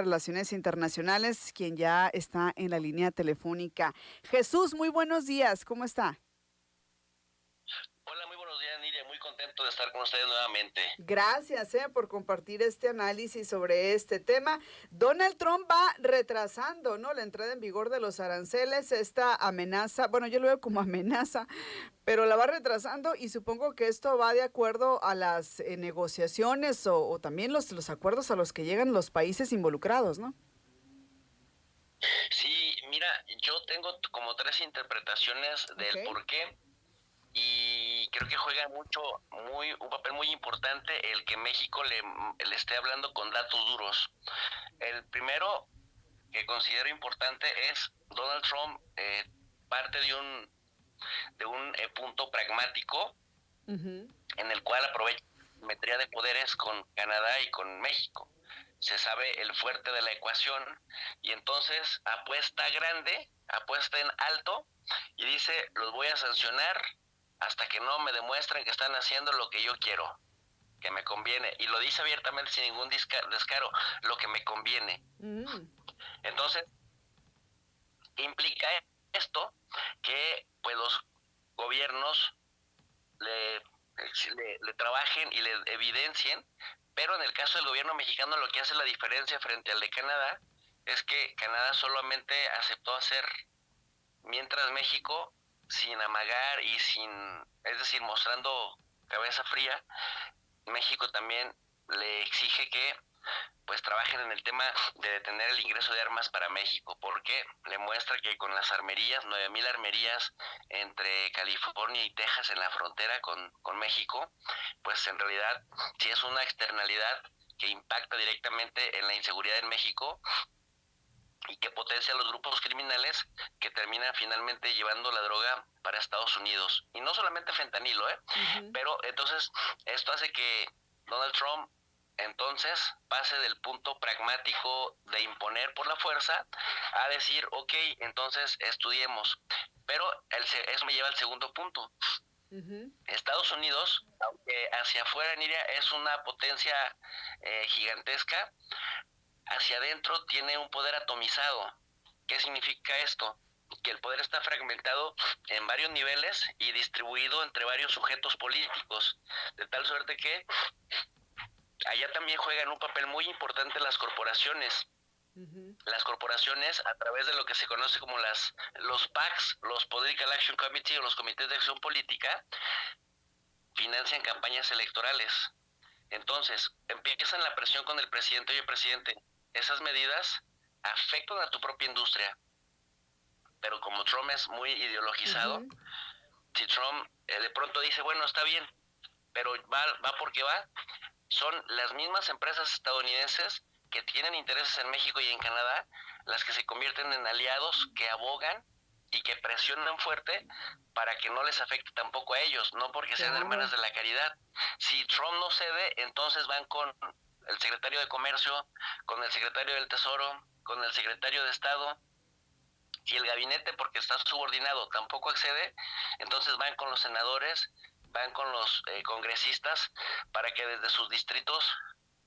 Relaciones Internacionales, quien ya está en la línea telefónica. Jesús, muy buenos días, ¿cómo está? Hola, muy buenos días, Nidia. Muy contento de estar con ustedes nuevamente. Gracias, por compartir este análisis sobre este tema. Donald Trump va retrasando, ¿no? La entrada en vigor de los aranceles, esta amenaza, bueno, yo lo veo como amenaza, pero la va retrasando y supongo que esto va de acuerdo a las negociaciones o también los acuerdos a los que llegan los países involucrados, ¿no? Sí, mira, yo tengo como tres interpretaciones Ok. del por qué y creo que juega un papel muy importante el que México le esté hablando con datos duros. El primero que considero importante es Donald Trump parte de un punto pragmático Ujú. en el cual aprovecha la simetría de poderes con Canadá y con México. Se sabe el fuerte de la ecuación y entonces apuesta grande, apuesta en alto y dice, los voy a sancionar hasta que no me demuestren que están haciendo lo que yo quiero, que me conviene. Y lo dice abiertamente sin ningún descaro, lo que me conviene. Mm. Entonces, implica esto que pues los gobiernos le trabajen y le evidencien, pero en el caso del gobierno mexicano lo que hace la diferencia frente al de Canadá es que Canadá solamente aceptó hacer, mientras México, sin amagar y es decir, mostrando cabeza fría, México también le exige que pues trabajen en el tema de detener el ingreso de armas para México, porque le muestra que con las armerías, 9,000 armerías entre California y Texas en la frontera con México, pues en realidad sí es una externalidad que impacta directamente en la inseguridad en México y que potencia a los grupos criminales que terminan finalmente llevando la droga para Estados Unidos. Y no solamente fentanilo, Ujú. pero entonces esto hace que Donald Trump entonces pase del punto pragmático de imponer por la fuerza a decir, ok, entonces estudiemos. Pero eso me lleva al segundo punto. Ujú. Estados Unidos, aunque hacia afuera, Niria, es una potencia gigantesca, hacia adentro tiene un poder atomizado. ¿Qué significa esto? Que el poder está fragmentado en varios niveles y distribuido entre varios sujetos políticos, de tal suerte que allá también juegan un papel muy importante las corporaciones. Ujú. Las corporaciones, a través de lo que se conoce como los PACs, los Political Action Committee o los comités de acción política, financian campañas electorales. Entonces, empiezan la presión con el presidente, oye presidente, esas medidas afectan a tu propia industria, pero como Trump es muy ideologizado, Ujú. si Trump de pronto dice, bueno, está bien, pero va porque va, son las mismas empresas estadounidenses que tienen intereses en México y en Canadá las que se convierten en aliados que abogan y que presionan fuerte para que no les afecte tampoco a ellos, no porque sean hermanas Claro. de la caridad. Si Trump no cede, entonces van con el secretario de Comercio, con el secretario del Tesoro, con el secretario de Estado. Si el gabinete, porque está subordinado, tampoco accede, entonces van con los senadores, van con los congresistas para que desde sus distritos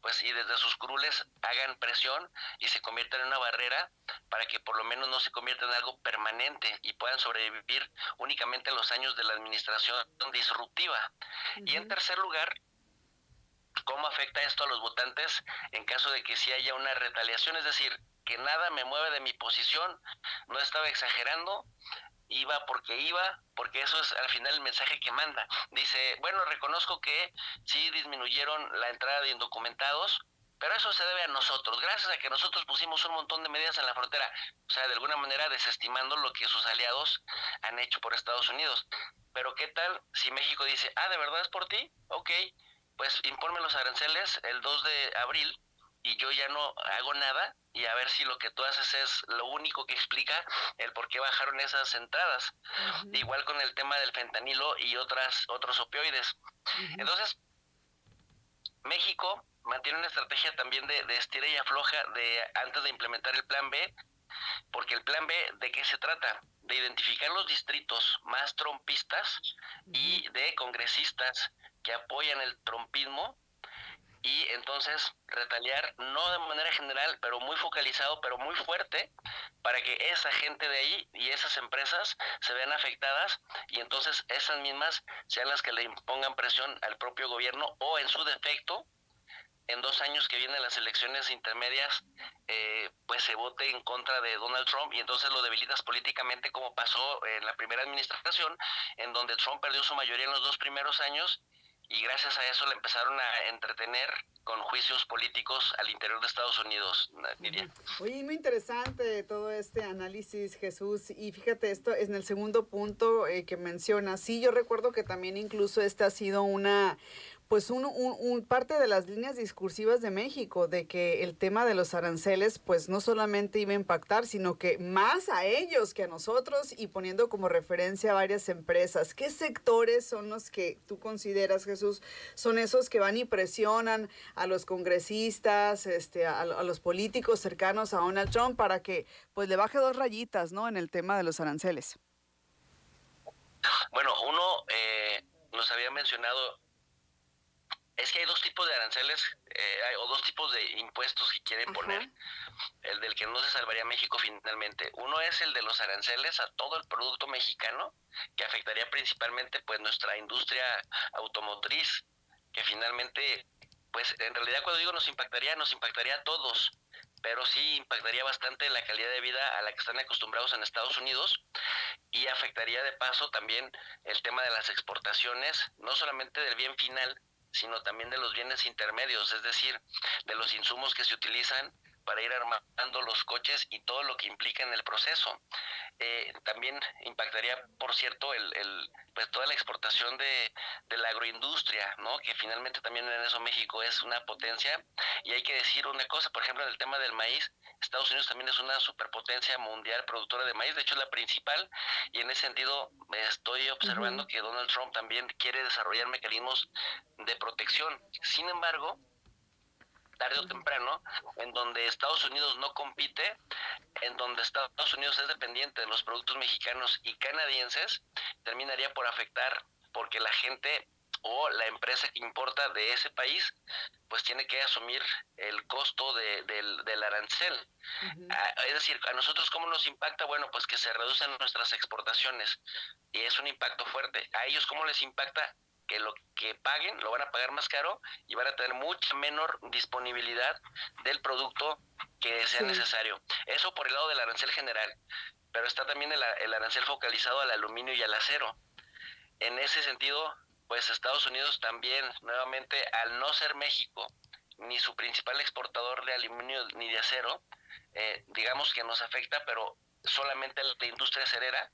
pues y desde sus curules hagan presión y se conviertan en una barrera para que por lo menos no se convierta en algo permanente y puedan sobrevivir únicamente los años de la administración disruptiva. Y en Ujú. tercer lugar, ¿cómo afecta esto a los votantes en caso de que sí haya una retaliación? Es decir, que nada me mueve de mi posición, no estaba exagerando, iba, porque eso es al final el mensaje que manda. Dice, bueno, reconozco que sí disminuyeron la entrada de indocumentados, pero eso se debe a nosotros, gracias a que nosotros pusimos un montón de medidas en la frontera, o sea, de alguna manera desestimando lo que sus aliados han hecho por Estados Unidos. Pero ¿qué tal si México dice, ah, ¿de verdad es por ti? Ok, pues imponme los aranceles el 2 de abril y yo ya no hago nada y a ver si lo que tú haces es lo único que explica el por qué bajaron esas entradas. Ujú. Igual con el tema del fentanilo y otros opioides. Ujú. Entonces, México mantiene una estrategia también de estira y afloja antes de implementar el plan B, porque el plan B, ¿de qué se trata? De identificar los distritos más trompistas Ujú. y de congresistas que apoyan el trompismo y entonces retaliar, no de manera general, pero muy focalizado, pero muy fuerte, para que esa gente de ahí y esas empresas se vean afectadas y entonces esas mismas sean las que le impongan presión al propio gobierno o en su defecto en 2 años que vienen las elecciones intermedias, pues se vote en contra de Donald Trump y entonces lo debilitas políticamente como pasó en la primera administración, en donde Trump perdió su mayoría en los 2 primeros años y gracias a eso le empezaron a entretener con juicios políticos al interior de Estados Unidos, Nidia. Ujú. Oye, muy interesante todo este análisis, Jesús. Y fíjate, esto es en el segundo punto que mencionas. Sí, yo recuerdo que también incluso esta ha sido una, pues un parte de las líneas discursivas de México, de que el tema de los aranceles, pues no solamente iba a impactar, sino que más a ellos que a nosotros y poniendo como referencia a varias empresas. ¿Qué sectores son los que tú consideras, Jesús, son esos que van y presionan a los congresistas, a los políticos cercanos a Donald Trump para que pues le baje 2 rayitas, ¿no? En el tema de los aranceles. Bueno, uno nos había mencionado, es que hay dos tipos de aranceles o dos tipos de impuestos que quieren Ajá. poner. El del que no se salvaría México finalmente. Uno es el de los aranceles a todo el producto mexicano, que afectaría principalmente pues nuestra industria automotriz, que finalmente, pues en realidad cuando digo nos impactaría a todos, pero sí impactaría bastante la calidad de vida a la que están acostumbrados en Estados Unidos y afectaría de paso también el tema de las exportaciones, no solamente del bien final, sino también de los bienes intermedios, es decir, de los insumos que se utilizan para ir armando los coches y todo lo que implica en el proceso. También impactaría, por cierto, pues toda la exportación de la agroindustria, ¿no? Que finalmente también en eso México es una potencia. Y hay que decir una cosa, por ejemplo, en el tema del maíz, Estados Unidos también es una superpotencia mundial productora de maíz, de hecho es la principal, y en ese sentido estoy Ujú. observando que Donald Trump también quiere desarrollar mecanismos de protección. Sin embargo, tarde o Ujú. temprano, en donde Estados Unidos no compite, en donde Estados Unidos es dependiente de los productos mexicanos y canadienses, terminaría por afectar porque la gente o la empresa que importa de ese país, pues tiene que asumir el costo del arancel. Ujú. Es decir, a nosotros cómo nos impacta, bueno, pues que se reducen nuestras exportaciones y es un impacto fuerte. A ellos cómo les impacta que lo que paguen lo van a pagar más caro y van a tener mucha menor disponibilidad del producto que sea Sí. necesario. Eso por el lado del arancel general, pero está también el arancel focalizado al aluminio y al acero. En ese sentido, pues Estados Unidos también, nuevamente, al no ser México ni su principal exportador de aluminio ni de acero, digamos que nos afecta, pero solamente la industria acerera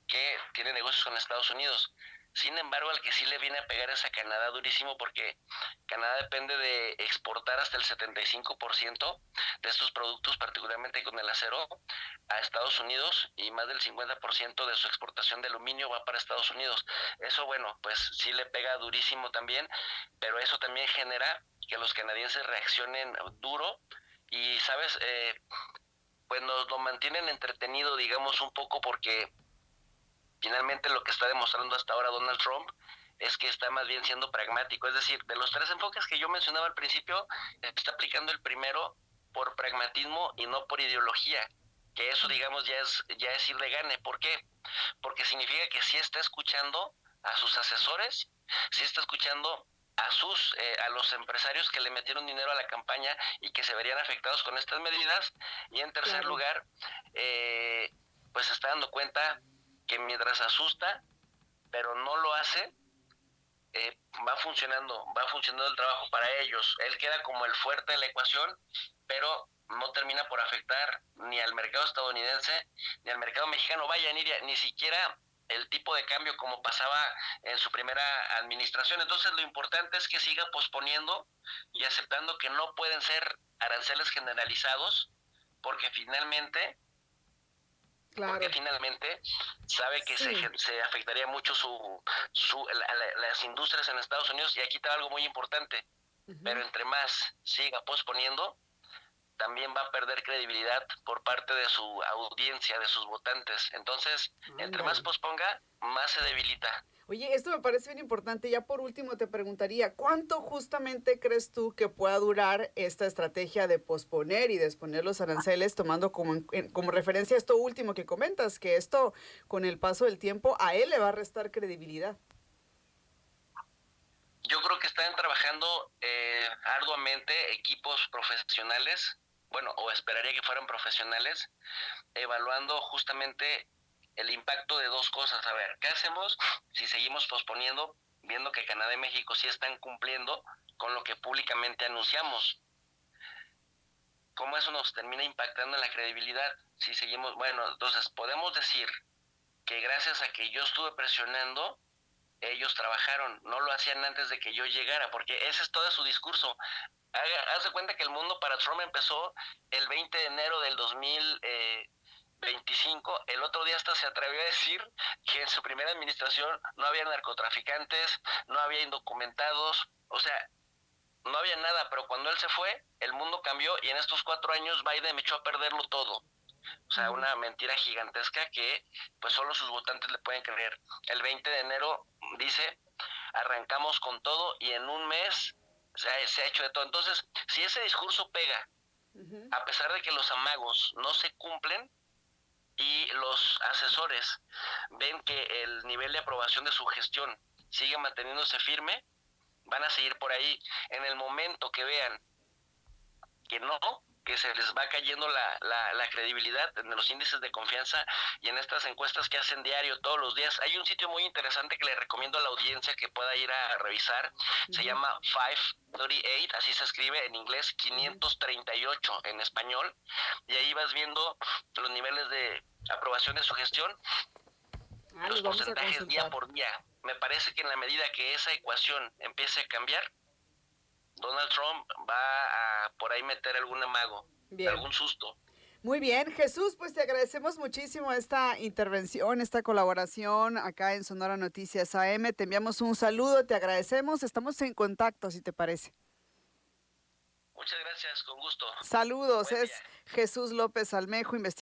que tiene negocios con Estados Unidos. Sin embargo, al que sí le viene a pegar es a Canadá durísimo porque Canadá depende de exportar hasta el 75% de estos productos, particularmente con el acero, a Estados Unidos y más del 50% de su exportación de aluminio va para Estados Unidos. Eso, bueno, pues sí le pega durísimo también, pero eso también genera que los canadienses reaccionen duro y, ¿sabes? Pues nos lo mantienen entretenido, digamos, un poco porque finalmente lo que está demostrando hasta ahora Donald Trump es que está más bien siendo pragmático. Es decir, de los tres enfoques que yo mencionaba al principio, está aplicando el primero por pragmatismo y no por ideología. Que eso, digamos, ya es ir de gane. ¿Por qué? Porque significa que sí está escuchando a sus asesores, sí está escuchando a los empresarios que le metieron dinero a la campaña y que se verían afectados con estas medidas. Y en tercer Claro. lugar, pues se está dando cuenta que mientras asusta, pero no lo hace, va funcionando el trabajo para ellos. Él queda como el fuerte de la ecuación, pero no termina por afectar ni al mercado estadounidense ni al mercado mexicano. Vaya, Nidia, ni siquiera el tipo de cambio como pasaba en su primera administración. Entonces lo importante es que siga posponiendo y aceptando que no pueden ser aranceles generalizados, porque finalmente Claro. sabe que Sí. se afectaría mucho las industrias en Estados Unidos y aquí está algo muy importante, pero Ujú. entre más siga posponiendo, también va a perder credibilidad por parte de su audiencia, de sus votantes. Entonces, entre más Ándale. posponga, más se debilita. Oye, esto me parece bien importante. Ya por último te preguntaría, ¿cuánto justamente crees tú que pueda durar esta estrategia de posponer y de exponer los aranceles, tomando como referencia esto último que comentas, que esto con el paso del tiempo a él le va a restar credibilidad? Yo creo que están trabajando arduamente equipos profesionales, bueno, o esperaría que fueran profesionales, evaluando justamente el impacto de dos cosas. A ver, ¿qué hacemos si seguimos posponiendo, viendo que Canadá y México sí están cumpliendo con lo que públicamente anunciamos? ¿Cómo eso nos termina impactando en la credibilidad? Si seguimos, bueno, entonces podemos decir que gracias a que yo estuve presionando, ellos trabajaron, no lo hacían antes de que yo llegara, porque ese es todo su discurso. Haz de cuenta que el mundo para Trump empezó el 20 de enero del 2025. El otro día hasta se atrevió a decir que en su primera administración no había narcotraficantes, no había indocumentados, o sea, no había nada, pero cuando él se fue, el mundo cambió y en estos 4 años Biden echó a perderlo todo. O sea, Ujú. una mentira gigantesca que pues solo sus votantes le pueden creer. El 20 de enero dice, arrancamos con todo y en un mes se ha hecho de todo. Entonces, si ese discurso pega, Ujú. a pesar de que los amagos no se cumplen y los asesores ven que el nivel de aprobación de su gestión sigue manteniéndose firme, van a seguir por ahí. En el momento que vean que no, que se les va cayendo la credibilidad en los índices de confianza y en estas encuestas que hacen diario todos los días. Hay un sitio muy interesante que le recomiendo a la audiencia que pueda ir a revisar, se Ujú. llama 538, así se escribe en inglés, Ujú. 538 en español, y ahí vas viendo los niveles de aprobación de su gestión, Ah, los los vamos a porcentajes día consultar. por día. Me parece que en la medida que esa ecuación empiece a cambiar, Donald Trump va a por ahí meter algún amago, Bien. algún susto. Muy bien, Jesús, pues te agradecemos muchísimo esta intervención, esta colaboración acá en Sonora Noticias AM. Te enviamos un saludo, te agradecemos, estamos en contacto, si te parece. Muchas gracias, con gusto. Saludos, Buen día. es Jesús López Almejo, investigador.